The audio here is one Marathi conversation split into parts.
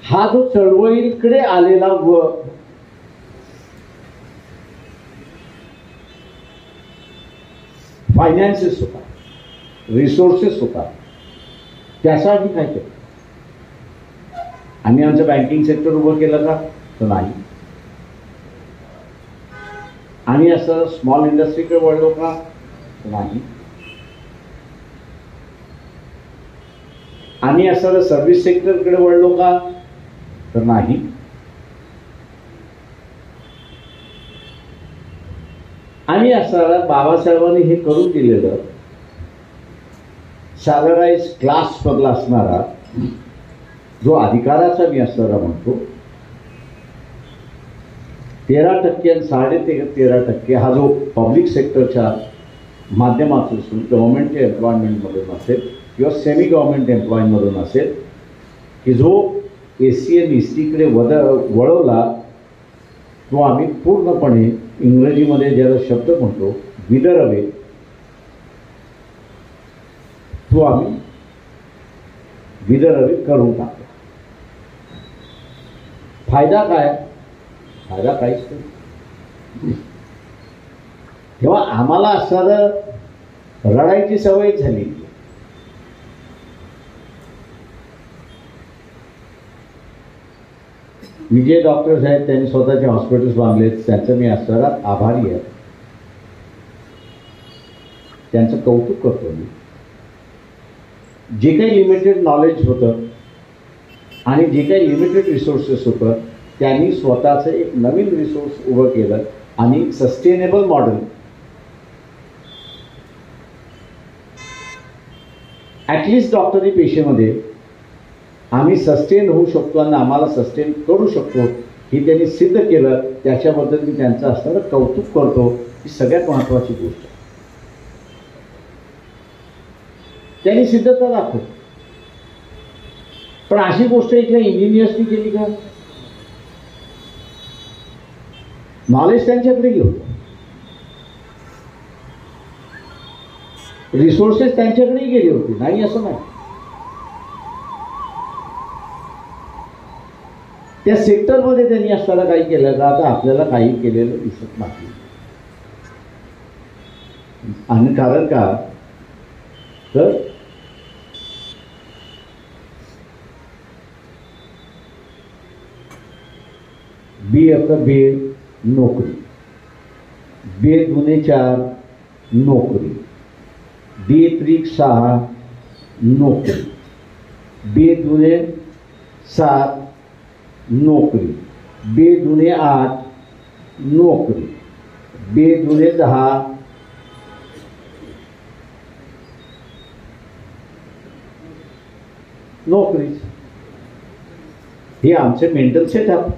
हा जो चळवळीकडे आलेला फायनान्सेस होता, रिसोर्सेस होता, त्याचा आम्ही काय केलं? आम्ही आमचं बँकिंग सेक्टर उभं केलं का? तर नाही. आम्ही असं स्मॉल इंडस्ट्रीकडे वळलो का? तर नाही. आम्ही असं सर्व्हिस सेक्टरकडे वळलो का? तर नाही. आम्ही असं बाबासाहेबांनी हे करून दिलेलं सॅलराइज क्लास मधला असणारा जो अधिकाराचा मी असणारा म्हणतो 13% आणि 13.5% हा जो पब्लिक सेक्टरच्या माध्यमातून गव्हर्नमेंटच्या एम्प्लॉयमेंटमधून असेल किंवा सेमी गव्हर्नमेंट एम्प्लॉयमधून असेल की जो SC आणि ST कडे वळवला तो आम्ही पूर्णपणे इंग्रजीमध्ये ज्याला शब्द म्हणतो विदर्भे तो आम्ही विदर्भे करून टाकतो. फायदा काय? फायदा काहीच नाही. तेव्हा आम्हाला असं रडायची सवय झाली. विजय डॉक्टर्स आहेत, त्यांनी स्वतःचे हॉस्पिटल्स बांधलेत, त्यांचं मी असणारा आभारी आहे, त्यांचं कौतुक करतो मी. जे काही लिमिटेड नॉलेज होतं आणि जे काही लिमिटेड रिसोर्सेस होतं त्यांनी स्वतःचं एक नवीन रिसोर्स उभं केलं आणि सस्टेनेबल मॉडेल ॲटलिस्ट डॉक्टरी पेशेमध्ये आम्ही सस्टेन होऊ शकतो आणि आम्हाला सस्टेन करू शकतो हे त्यांनी सिद्ध केलं. त्याच्याबद्दल मी त्यांचं असणारं कौतुक करतो. ही सगळ्यात महत्त्वाची गोष्ट आहे. त्यांनी सिद्धता दाखवली. पण अशी गोष्ट इथल्या इंजिनियर्सनी केली का? नॉलेज त्यांच्याकडे होतं, रिसोर्सेस त्यांच्याकडेही गेली होती, नाही असं नाही. त्या सेक्टरमध्ये त्यांनी असताना काही केलं का? आता आपल्याला काही केलेलं दिसत नाही. आणि कारण का? तर बे नोकरी, 2 दूने 4 नोकरी, 2 त्रिक 6 नोकरी, 2 दूने 7 नोकरी, 2 दूने 8 नोकरी, 2 दूने 10 नोकरी. हे आमचे मेंटल सेटअप.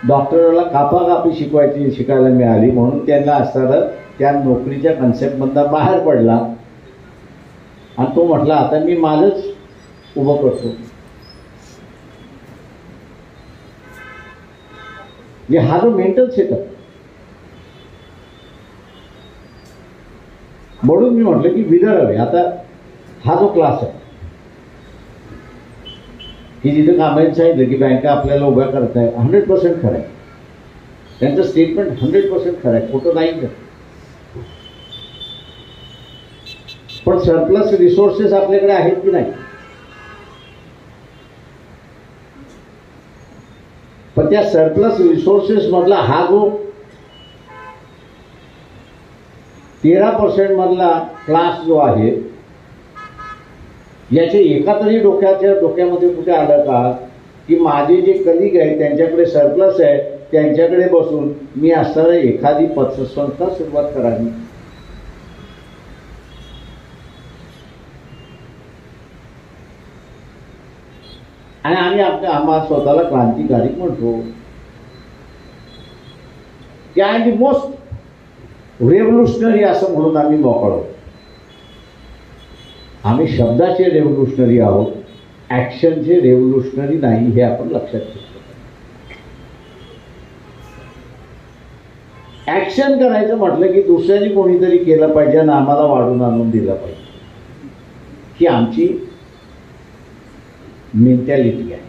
डॉक्टरला कापाकापी शिकायला मिळाली म्हणून त्यांना असताना त्या नोकरीच्या कन्सेप्टमधनं बाहेर पडला आणि तो म्हटला आता मी माझंच उभं करतो. हा जो मेंटल सेटअप, म्हणून मी म्हटलं की विदर्भ आता हा जो क्लास आहे की जिथं कामायला सांगितलं की बँका आपल्याला उभ्या करत आहे, 100% खरं आहे. त्यांचं स्टेटमेंट 100% खरं आहे, खोटं नाही का? पण सरप्लस रिसोर्सेस आपल्याकडे आहेत की नाही? पण त्या सरप्लस रिसोर्सेस मधला हा जो 13% मधला क्लास जो आहे याचे एका तरी डोक्यामध्ये कुठे आलं का की माझे जे कलिग आहेत त्यांच्याकडे सरप्लस आहे, त्यांच्याकडे बसून मी असणारा एखादी पतसंस्था सुरुवात करावी. आणि आम्ही आम्हाला स्वतःला क्रांतिकारी म्हणतो की I am the most revolutionary असं म्हणून आम्ही मोकळो. आम्ही शब्दाचे रेव्होल्युशनरी आहोत, ॲक्शनचे रेव्होल्युशनरी नाही, हे आपण लक्षात घेतलं. ॲक्शन करायचं म्हटलं की दुसऱ्याने कोणीतरी केलं पाहिजे आणि आम्हाला वाढून आणून दिलं पाहिजे. ही आमची मेंटॅलिटी आहे.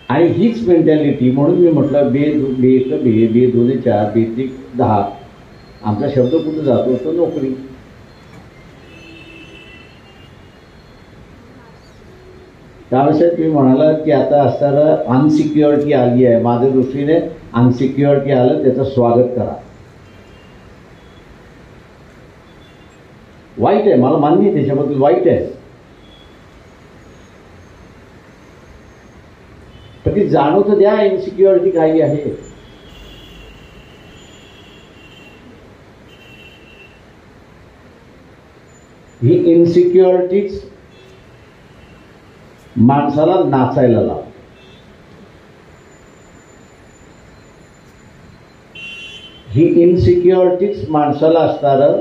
आणि हीच मेंटॅलिटी म्हणून मी म्हटलं बे 2 4 बे 3 10 आमचा शब्द कुठे जातो तो नोकरी. त्यावेळेस तुम्ही म्हणाला की आता असताना अनसिक्युरिटी आली आहे. माझ्या दृष्टीने अनसिक्युरिटी आलं त्याचं स्वागत करा. वाईट आहे, मला मान्य आहे त्याच्याबद्दल वाईट आहे, पण ती जाणव तर द्या इनसिक्युरिटी काही आहे. ही इनसिक्युरिटीच माणसाला नाचायला लावते. ही इनसिक्युरिटीच माणसाला असणारं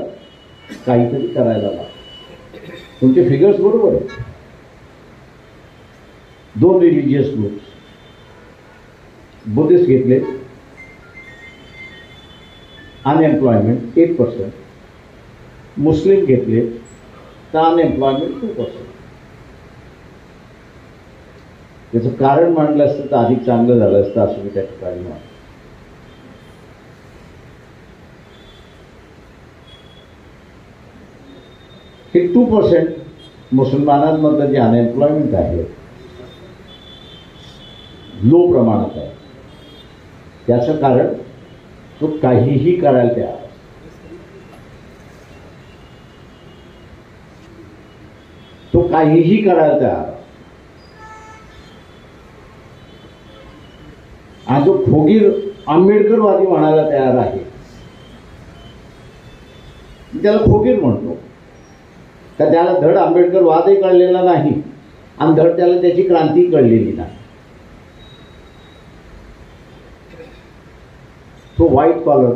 काहीतरी करायला लावते. तुमचे फिगर्स बरोबर आहे. 2 रिलिजियस ग्रुप्स, बुद्धिस्ट घेतले अनएम्प्लॉयमेंट 8%, मुस्लिम घेतले तर अनएम्प्लॉयमेंट 2%. त्याचं कारण मांडलं असतं तर अधिक चांगलं झालं असतं असं मी त्या ठिकाणी म्हणतो. हे 2% मुसलमानांमधलं जे अनएम्प्लॉयमेंट आहे लो प्रमाणात आहे. त्याचं कारण तो काहीही करायला तयार आहे. तो काहीही करायला तयार आहे. आणि जो फुगीर आंबेडकरवादी म्हणायला तयार आहे त्याला फुगीर म्हणतो. तर त्याला धड आंबेडकरवादही कळलेला नाही आणि धड त्याला त्याची क्रांती कळलेली नाही. तो व्हाईट कॉलर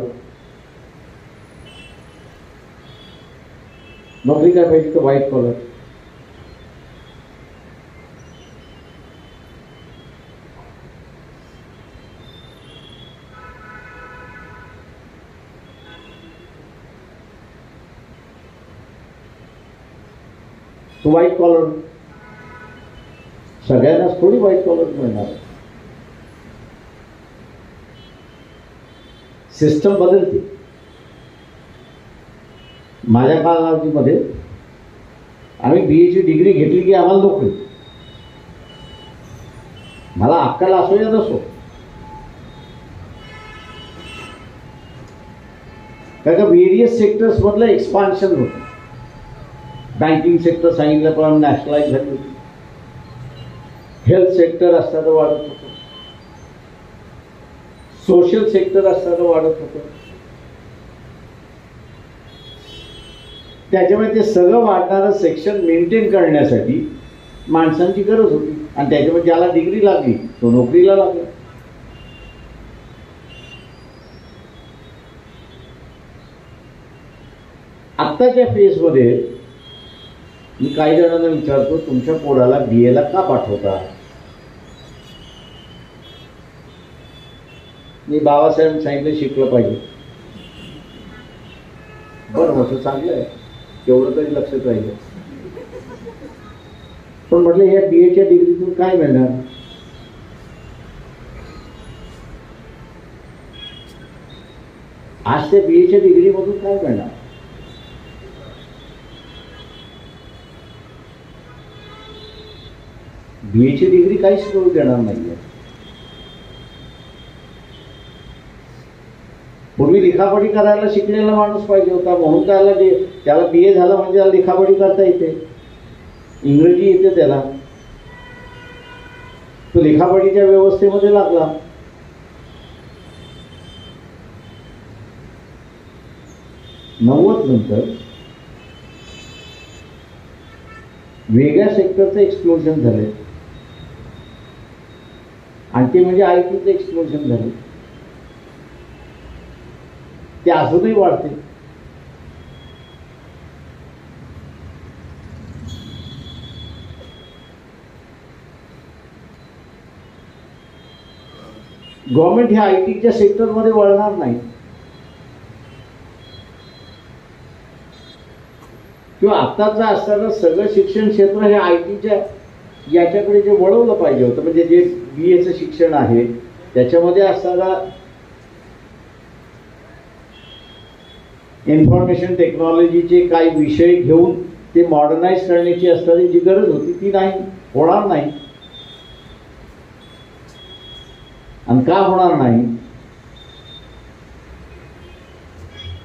नोकरी काय पाहिजे तर व्हाईट कॉलर. तो व्हाईट कॉलर सगळ्यांनाच थोडी व्हाईट कॉलर मिळणार. सिस्टम बदलते. माझ्या कालावधीमध्ये आम्ही BA ची डिग्री घेतली की आम्हाला नोकरी. मला अक्कल असो या नसो, कारण का व्हेरियस सेक्टर्स मधलं एक्सपान्शन होतं. बँकिंग सेक्टर सांगितलं पण नॅशनलाइज झाली होती. हेल्थ सेक्टर असताना वाढत होतं. सोशल सेक्टर असताना वाढत होतं. त्याच्यामुळे ते सगळं वाढणारं सेक्शन मेंटेन करण्यासाठी माणसांची गरज होती. आणि त्याच्यामुळे ज्याला डिग्री लागली तो नोकरीला लागला. आत्ताच्या फेजमध्ये मी काही जणांना विचारतो तुमच्या पोराला BA ला का पाठवता. मी बाबासाहेब सांगितलं शिकलं पाहिजे. बरं मोठं चांगलं आहे, तेवढं तरी लक्षात राहिलं. पण म्हटलं या BA च्या डिग्रीतून काय मिळणार. आज त्या BA च्या डिग्रीमधून काय मिळणार. BA ची डिग्री काहीच करू देणार नाहीये. पूर्वी लिखापढी करायला शिकलेला माणूस पाहिजे होता म्हणून त्याला BA झाला म्हणजे त्याला लिखापढी करता येते, इंग्रजी येते त्याला. तो लिखापढीच्या व्यवस्थेमध्ये लागला. नंतर वेगळ्या सेक्टरचं एक्सप्लोजन झाले आणि ते म्हणजे ITचं एक्सप्लोजन झाले. ते अजूनही वाढते. गव्हर्नमेंट ह्या ITच्या सेक्टरमध्ये वळणार नाही. किंवा आत्ताचं असताना सगळं शिक्षण क्षेत्र हे आयटीच्या याच्याकडे जे वळवलं पाहिजे होतं, म्हणजे जे BAचं शिक्षण आहे त्याच्यामध्ये असताना इन्फॉर्मेशन टेक्नॉलॉजीचे काही विषय घेऊन ते मॉडर्नाइज करण्याची असणारी जी गरज होती ती नाही, होणार नाही. आणि का होणार नाही,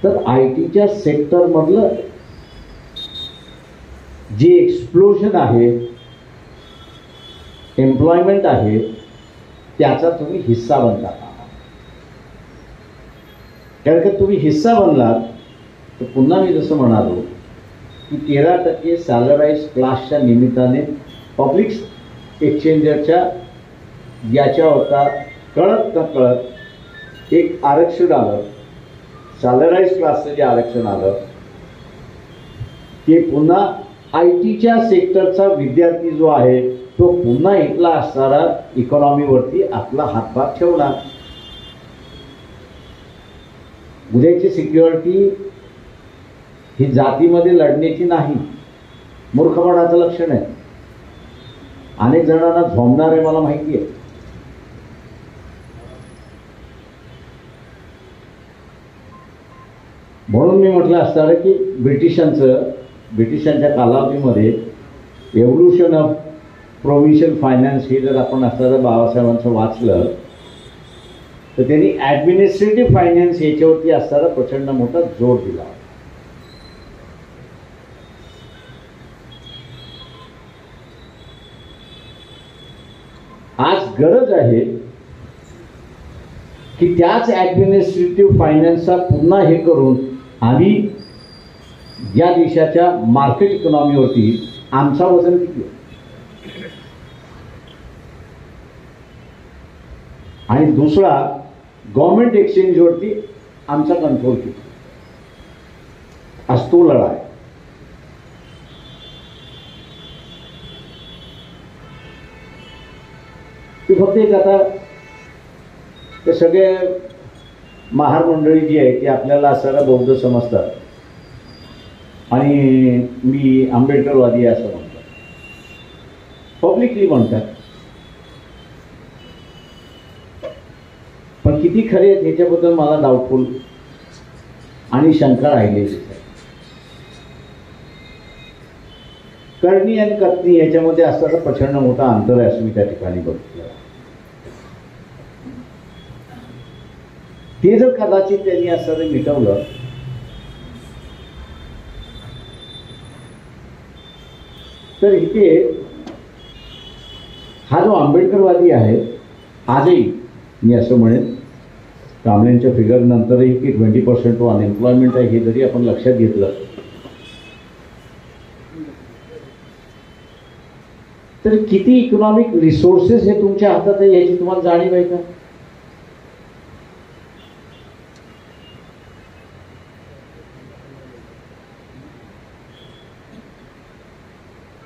तर आयटीच्या सेक्टरमधलं जे एक्सप्लोजन आहे, एम्प्लॉयमेंट आहे, त्याचा तुम्ही हिस्सा बनता. कारण का तुम्ही हिस्सा बनलात तर पुन्हा मी जसं म्हणालो की 13% सॅलराईज क्लासच्या निमित्ताने पब्लिक एक्सचेंजरच्या याच्या होता कळत न कळत एक आरक्षण आलं. सॅलराईज क्लासचं जे आरक्षण आलं ते पुन्हा आयटीच्या सेक्टरचा विद्यार्थी जो आहे तो पुन्हा इथला असणारा इकॉनॉमीवरती आपला हातभार ठेवणार. उद्याची सिक्युरिटी ही जातीमध्ये लढण्याची नाही, मूर्खपणाचं लक्षण आहे. अनेक जणांना झोंबणार आहे मला माहिती आहे. म्हणून मी म्हटलं असताना की ब्रिटिशांच्या कालावधीमध्ये एव्होल्युशन ऑफ प्रोव्हिन्शियल फायनान्स हे जर आपण असताना बाबासाहेबांचं वाचलं तर त्यांनी ॲडमिनिस्ट्रेटिव्ह फायनान्स याच्यावरती असताना प्रचंड मोठा जोर दिला. आज गरज आहे की त्याच ॲडमिनिस्ट्रेटिव्ह फायनान्सचा पुन्हा हे करून आम्ही या देशाच्या मार्केट इकॉनॉमीवरती आमचा वजन किती आहे आणि दुसरा गव्हर्नमेंट एक्सचेंजवरती आमचा कंट्रोल किती, आज तो लढा आहे. ती फक्त एक आता ते सगळे महार मंडळी जी आहे ती आपल्याला असणारा बौद्ध समजतात आणि मी आंबेडकरवादी आहे असं म्हणतात, पब्लिकली म्हणतात. पण किती खरे आहेत ह्याच्याबद्दल मला डाऊटफुल आणि शंका राहिलेली आहे. करणी आणि कथनी याच्यामध्ये असणारा प्रचंड मोठा अंतर आहे असं मी त्या ठिकाणी बघितलं. ते जर कदाचित त्यांनी असं मिटवलं तर इथे हा जो आंबेडकरवादी आहे आजही मी असं म्हणेन कांबळेंच्या फिगर नंतरही की 20% अनएम्प्लॉयमेंट आहे हे जरी आपण लक्षात घेतलं तर किती इकॉनॉमिक रिसोर्सेस हे तुमच्या हातात आहे याची तुम्हाला जाणीव आहे का?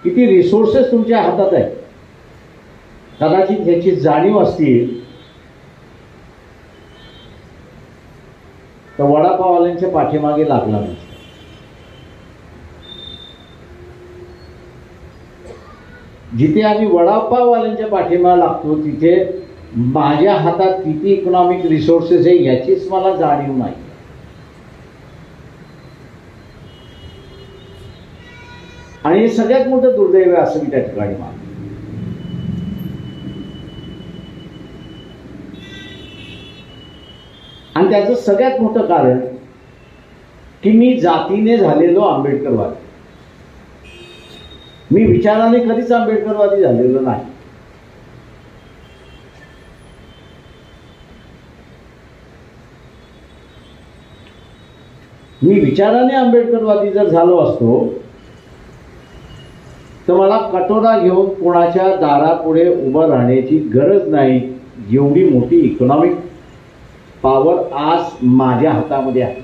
किती रिसोर्सेस तुमच्या हातात आहे, कदाचित ह्याची जाणीव असतील तर वडापाववाल्यांच्या पाठीमागे लागला नसता. जिथे आम्ही वडापाववाल्यांच्या पाठीमागे लागतो तिथे माझ्या हातात किती इकॉनॉमिक रिसोर्सेस आहे याचीच मला जाणीव नाही. आणि हे सगळ्यात मोठं दुर्दैव आहे असं मी त्या ठिकाणी मानतो. आणि त्याचं सगळ्यात मोठं कारण की मी जातीने झालेलो आंबेडकरवादी, मी विचाराने कधीच आंबेडकरवादी झालेलो नाही. मी विचाराने आंबेडकरवादी जर झालो असतो तर मला कटोरा घेऊन कोणाच्या दारापुढे उभं राहण्याची गरज नाही. एवढी मोठी इकॉनॉमिक पॉवर आज माझ्या हातामध्ये आहे.